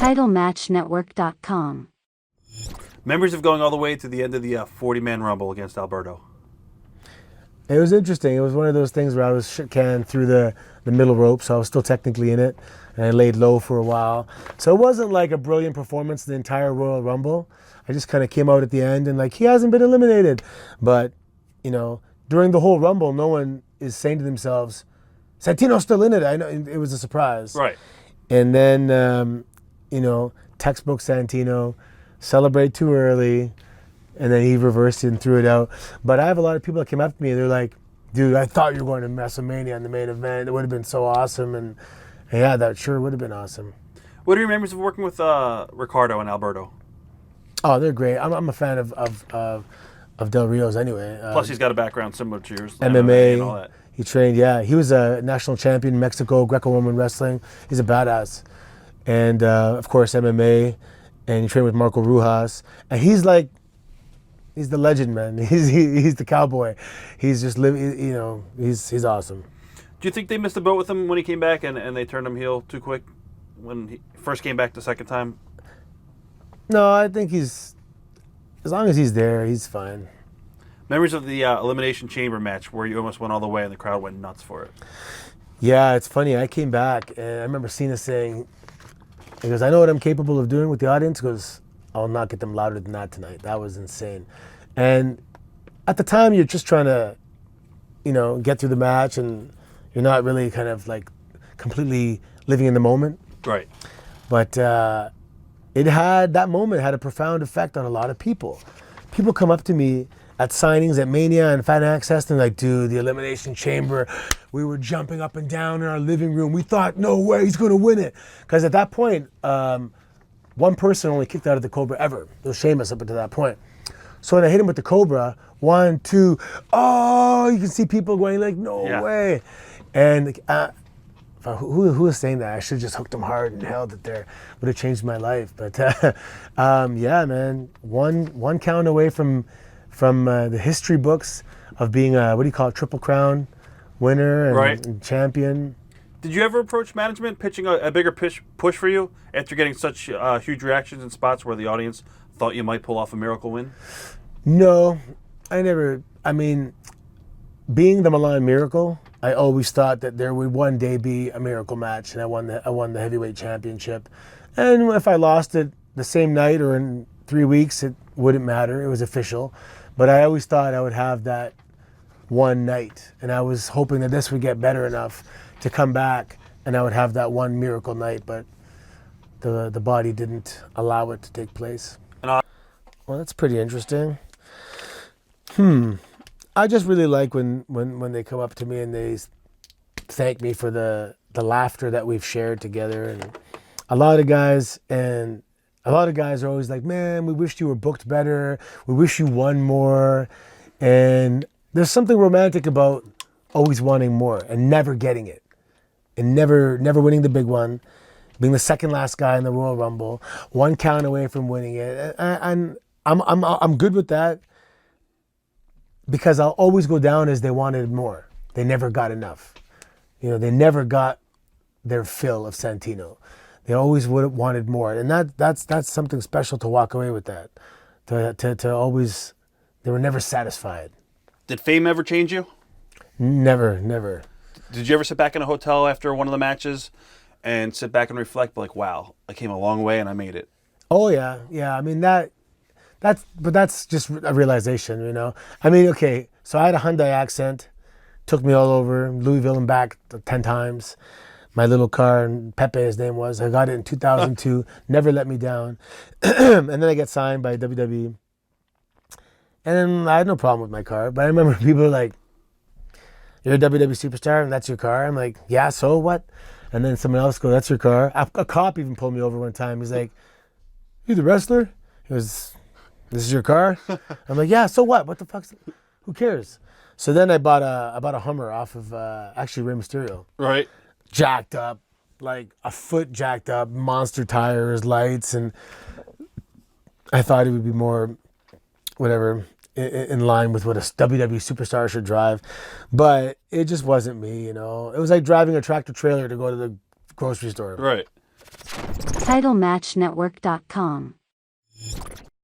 TitleMatchNetwork.com. Memories of going all the way to the end of the 40-man Rumble against Alberto. It was interesting. It was one of those things where I was shook hand through the middle rope, so I was still technically in it, and I laid low for a while. So it wasn't like a brilliant performance the entire Royal Rumble. I just kind of came out at the end and like, he hasn't been eliminated. But, you know, during the whole Rumble, no one is saying to themselves, Santino's still in it. I know it was a surprise. Right. And then, you know, textbook Santino, celebrate too early, and then he reversed it and threw it out. But I have a lot of people that came up to me, they're like, dude, I thought you were going to WrestleMania in the main event. It would have been so awesome. And yeah, that sure would have been awesome. What are your memories of working with Ricardo and Alberto? Oh, they're great. I'm a fan of Del Rio's anyway. Plus, he's got a background similar to yours. MMA and all that. He trained, yeah. He was a national champion in Mexico, Greco-Roman wrestling. He's a badass. And, of course, MMA. And he trained with Marco Rujas. And he's like, he's the legend, man. He's the cowboy. He's just living, you know, he's awesome. Do you think they missed the boat with him when he came back and they turned him heel too quick when he first came back the second time? No, I think as long as he's there, he's fine. Memories of the Elimination Chamber match where you almost went all the way and the crowd went nuts for it. Yeah, it's funny. I came back and I remember Cena saying, he goes, I know what I'm capable of doing with the audience. He goes, I'll not get them louder than that tonight. That was insane. And at the time, you're just trying to, you know, get through the match and you're not really kind of like completely living in the moment. Right. But that moment had a profound effect on a lot of people. People come up to me at signings at Mania and Fan Access and they're like, dude, the Elimination Chamber, we were jumping up and down in our living room. We thought, no way, he's going to win it. Because at that point, one person only kicked out of the Cobra ever. It was Sheamus up until that point. So when I hit him with the Cobra, 1, 2, oh, you can see people going like, no way. And who was saying that? I should have just hooked them hard and held it there. Would have changed my life. But yeah, man, one count away from the history books of being a, what do you call it, Triple Crown winner and champion. Did you ever approach management pitching a bigger push for you after getting such huge reactions in spots where the audience thought you might pull off a miracle win? No, I never. I mean, being the Milan Miracle, I always thought that there would one day be a miracle match, and I won the heavyweight championship. And if I lost it the same night or in 3 weeks, it wouldn't matter. It was official. But I always thought I would have that one night, and I was hoping that this would get better enough to come back, and I would have that one miracle night. But the body didn't allow it to take place. Well, that's pretty interesting. I just really like when they come up to me and they thank me for the laughter that we've shared together. And a lot of guys are always like, man, we wish you were booked better. We wish you won more. And there's something romantic about always wanting more and never getting it. And never winning the big one. Being the second last guy in the Royal Rumble. One count away from winning it. And I'm good with that. Because I'll always go down as they wanted more. They never got enough. You know, they never got their fill of Santino. They always would have wanted more. And that's something special to walk away with that. To always, they were never satisfied. Did fame ever change you? Never. Did you ever sit back in a hotel after one of the matches and sit back and reflect like, wow, I came a long way and I made it? Oh yeah. Yeah, I mean that's just a realization, you know. I mean, okay, so I had a Hyundai accent, took me all over Louisville and back 10 times. My little car, and Pepe, his name was. I got it in 2002, never let me down. And then I get signed by WWE. And then I had no problem with my car, but I remember people were like, you're a WWE superstar and that's your car? I'm like, yeah, so what? And then someone else goes, that's your car? A cop even pulled me over one time. He's like, you the wrestler? He goes, this is your car? I'm like, yeah, so what? What the fuck? Who cares? So then I bought a Hummer off of actually Rey Mysterio. Right. Jacked up, like a foot jacked up, monster tires, lights, and I thought it would be more, whatever, in line with what a WWE superstar should drive. But it just wasn't me, you know. It was like driving a tractor trailer to go to the grocery store. Right. TitleMatchNetwork.com.